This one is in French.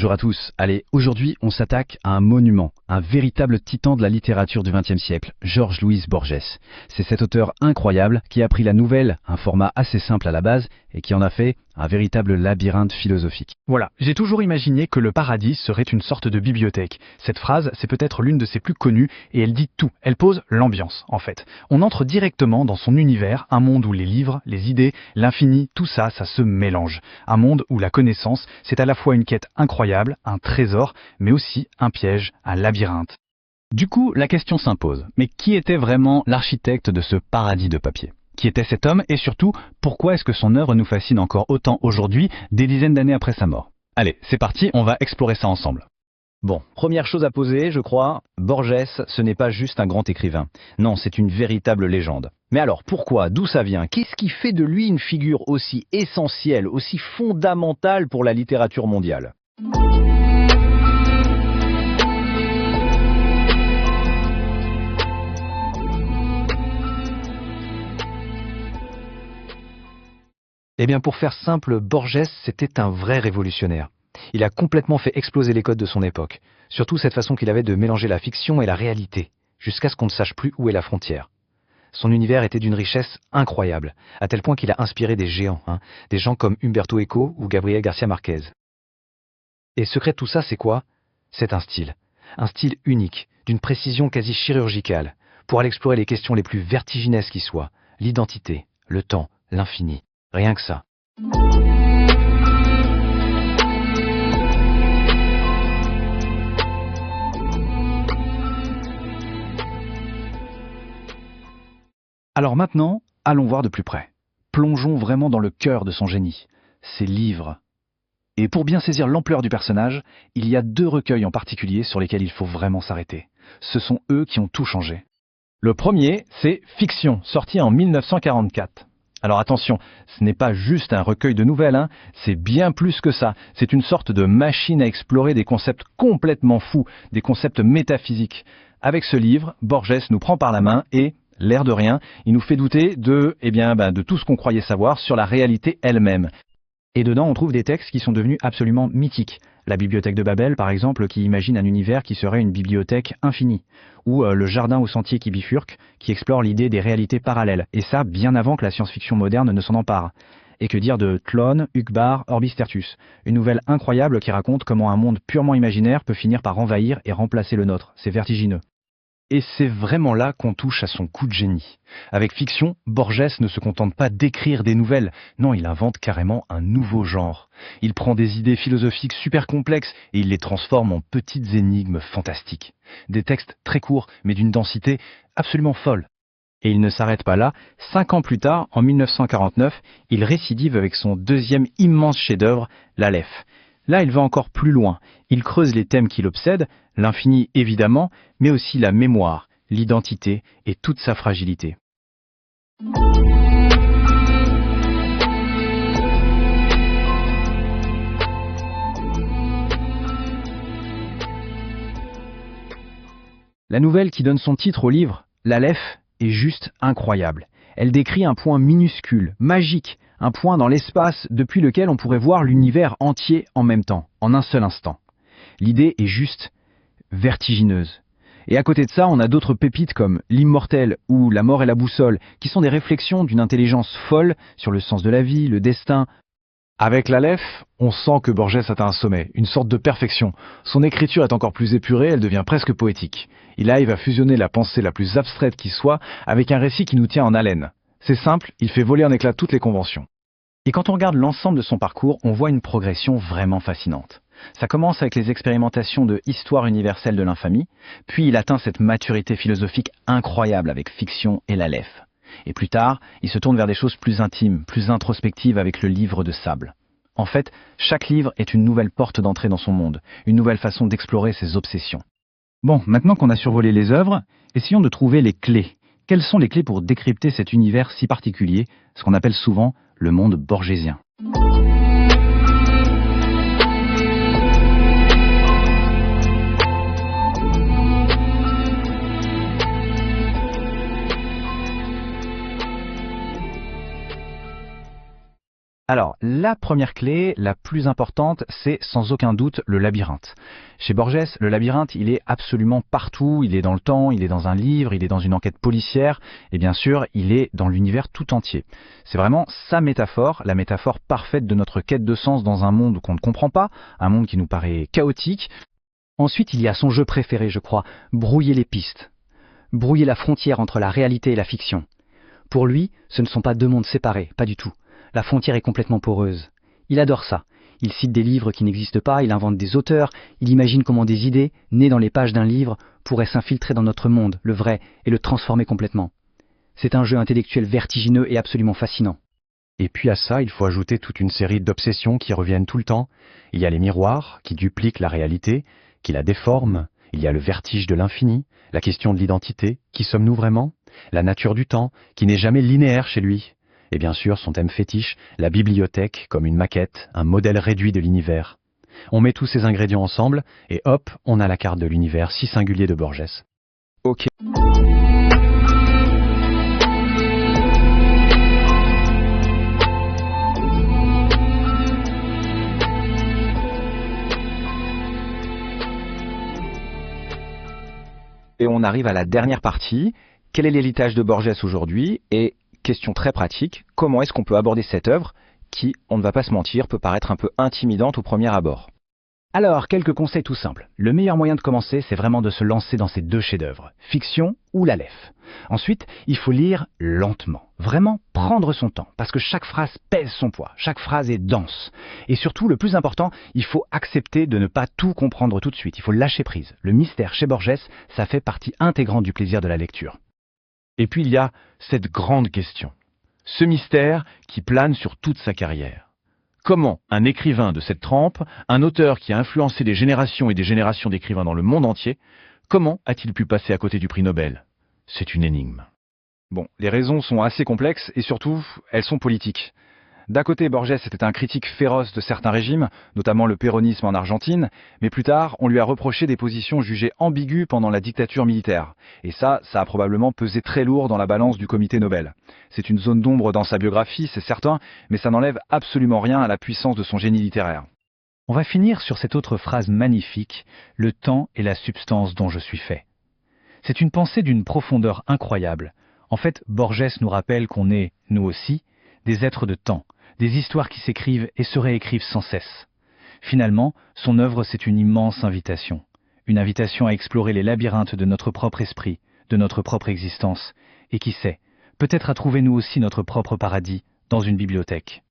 Bonjour à tous. Allez, aujourd'hui on s'attaque à un monument, un véritable titan de la littérature du XXe siècle, Jorge Luis Borges. C'est cet auteur incroyable qui a pris la nouvelle, un format assez simple à la base, et qui en a fait un véritable labyrinthe philosophique. Voilà, j'ai toujours imaginé que le paradis serait une sorte de bibliothèque. Cette phrase, c'est peut-être l'une de ses plus connues, et elle dit tout, elle pose l'ambiance, en fait. On entre directement dans son univers, un monde où les livres, les idées, l'infini, tout ça, ça se mélange. Un monde où la connaissance, c'est à la fois une quête incroyable, un trésor, mais aussi un piège, un labyrinthe. Du coup, la question s'impose. Mais qui était vraiment l'architecte de ce paradis de papier ? Qui était cet homme et surtout, pourquoi est-ce que son œuvre nous fascine encore autant aujourd'hui, des dizaines d'années après sa mort? Allez, c'est parti, on va explorer ça ensemble. Bon, première chose à poser, je crois, Borges, ce n'est pas juste un grand écrivain. Non, c'est une véritable légende. Mais alors, pourquoi? D'où ça vient? Qu'est-ce qui fait de lui une figure aussi essentielle, aussi fondamentale pour la littérature mondiale? Eh bien, pour faire simple, Borges, c'était un vrai révolutionnaire. Il a complètement fait exploser les codes de son époque, surtout cette façon qu'il avait de mélanger la fiction et la réalité, jusqu'à ce qu'on ne sache plus où est la frontière. Son univers était d'une richesse incroyable, à tel point qu'il a inspiré des géants, des gens comme Umberto Eco ou Gabriel García Márquez. Et secret de tout ça, c'est quoi? C'est un style unique, d'une précision quasi chirurgicale, pour aller explorer les questions les plus vertiginesques qui soient, l'identité, le temps, l'infini. Rien que ça. Alors maintenant, allons voir de plus près. Plongeons vraiment dans le cœur de son génie, ses livres. Et pour bien saisir l'ampleur du personnage, il y a deux recueils en particulier sur lesquels il faut vraiment s'arrêter. Ce sont eux qui ont tout changé. Le premier, c'est Fiction, sorti en 1944. Alors attention, ce n'est pas juste un recueil de nouvelles, c'est bien plus que ça. C'est une sorte de machine à explorer des concepts complètement fous, des concepts métaphysiques. Avec ce livre, Borges nous prend par la main et, l'air de rien, il nous fait douter de tout ce qu'on croyait savoir sur la réalité elle-même. Et dedans, on trouve des textes qui sont devenus absolument mythiques. La bibliothèque de Babel, par exemple, qui imagine un univers qui serait une bibliothèque infinie. Ou le jardin au sentier qui bifurque, qui explore l'idée des réalités parallèles. Et ça, bien avant que la science-fiction moderne ne s'en empare. Et que dire de Tlön, Uqbar, Orbis Tertius. Une nouvelle incroyable qui raconte comment un monde purement imaginaire peut finir par envahir et remplacer le nôtre. C'est vertigineux. Et c'est vraiment là qu'on touche à son coup de génie. Avec Fiction, Borges ne se contente pas d'écrire des nouvelles, non, il invente carrément un nouveau genre. Il prend des idées philosophiques super complexes et il les transforme en petites énigmes fantastiques. Des textes très courts, mais d'une densité absolument folle. Et il ne s'arrête pas là, 5 ans plus tard, en 1949, il récidive avec son deuxième immense chef-d'œuvre, l'Aleph. Là, il va encore plus loin. Il creuse les thèmes qui l'obsèdent, l'infini évidemment, mais aussi la mémoire, l'identité et toute sa fragilité. La nouvelle qui donne son titre au livre, l'Aleph, est juste incroyable. Elle décrit un point minuscule, magique, un point dans l'espace depuis lequel on pourrait voir l'univers entier en même temps, en un seul instant. L'idée est juste vertigineuse. Et à côté de ça, on a d'autres pépites comme L'Immortel ou La mort et la boussole, qui sont des réflexions d'une intelligence folle sur le sens de la vie, le destin. Avec l'Aleph, on sent que Borges atteint un sommet, une sorte de perfection. Son écriture est encore plus épurée, elle devient presque poétique. Il arrive à fusionner la pensée la plus abstraite qui soit avec un récit qui nous tient en haleine. C'est simple, il fait voler en éclats toutes les conventions. Et quand on regarde l'ensemble de son parcours, on voit une progression vraiment fascinante. Ça commence avec les expérimentations de Histoire universelle de l'infamie, puis il atteint cette maturité philosophique incroyable avec Fiction et l'Aleph. Et plus tard, il se tourne vers des choses plus intimes, plus introspectives avec le livre de sable. En fait, chaque livre est une nouvelle porte d'entrée dans son monde, une nouvelle façon d'explorer ses obsessions. Bon, maintenant qu'on a survolé les œuvres, essayons de trouver les clés. Quelles sont les clés pour décrypter cet univers si particulier, ce qu'on appelle souvent le monde borgésien? Alors, la première clé, la plus importante, c'est sans aucun doute le labyrinthe. Chez Borges, le labyrinthe, il est absolument partout, il est dans le temps, il est dans un livre, il est dans une enquête policière, et bien sûr, il est dans l'univers tout entier. C'est vraiment sa métaphore, la métaphore parfaite de notre quête de sens dans un monde qu'on ne comprend pas, un monde qui nous paraît chaotique. Ensuite, il y a son jeu préféré, je crois, brouiller les pistes. Brouiller la frontière entre la réalité et la fiction. Pour lui, ce ne sont pas deux mondes séparés, pas du tout. La frontière est complètement poreuse. Il adore ça. Il cite des livres qui n'existent pas, il invente des auteurs, il imagine comment des idées, nées dans les pages d'un livre, pourraient s'infiltrer dans notre monde, le vrai, et le transformer complètement. C'est un jeu intellectuel vertigineux et absolument fascinant. Et puis à ça, il faut ajouter toute une série d'obsessions qui reviennent tout le temps. Il y a les miroirs, qui dupliquent la réalité, qui la déforment. Il y a le vertige de l'infini, la question de l'identité, qui sommes-nous vraiment? La nature du temps, qui n'est jamais linéaire chez lui. Et bien sûr, son thème fétiche, la bibliothèque comme une maquette, un modèle réduit de l'univers. On met tous ces ingrédients ensemble, et hop, on a la carte de l'univers si singulier de Borges. Ok. Et on arrive à la dernière partie. Quel est l'héritage de Borges aujourd'hui? Et question très pratique, comment est-ce qu'on peut aborder cette œuvre qui, on ne va pas se mentir, peut paraître un peu intimidante au premier abord? Alors, quelques conseils tout simples. Le meilleur moyen de commencer, c'est vraiment de se lancer dans ces deux chefs-d'œuvre, fiction ou l'Aleph. Ensuite, il faut lire lentement, vraiment prendre son temps, parce que chaque phrase pèse son poids, chaque phrase est dense. Et surtout, le plus important, il faut accepter de ne pas tout comprendre tout de suite, il faut lâcher prise. Le mystère chez Borges, ça fait partie intégrante du plaisir de la lecture. Et puis il y a cette grande question, ce mystère qui plane sur toute sa carrière. Comment un écrivain de cette trempe, un auteur qui a influencé des générations et des générations d'écrivains dans le monde entier, comment a-t-il pu passer à côté du prix Nobel? C'est une énigme. Bon, les raisons sont assez complexes et surtout, elles sont politiques. D'un côté, Borges était un critique féroce de certains régimes, notamment le péronisme en Argentine, mais plus tard, on lui a reproché des positions jugées ambiguës pendant la dictature militaire. Et ça a probablement pesé très lourd dans la balance du comité Nobel. C'est une zone d'ombre dans sa biographie, c'est certain, mais ça n'enlève absolument rien à la puissance de son génie littéraire. On va finir sur cette autre phrase magnifique, « Le temps est la substance dont je suis fait ». C'est une pensée d'une profondeur incroyable. En fait, Borges nous rappelle qu'on est, nous aussi, des êtres de temps, des histoires qui s'écrivent et se réécrivent sans cesse. Finalement, son œuvre, c'est une immense invitation. Une invitation à explorer les labyrinthes de notre propre esprit, de notre propre existence, et qui sait, peut-être à trouver nous aussi notre propre paradis dans une bibliothèque.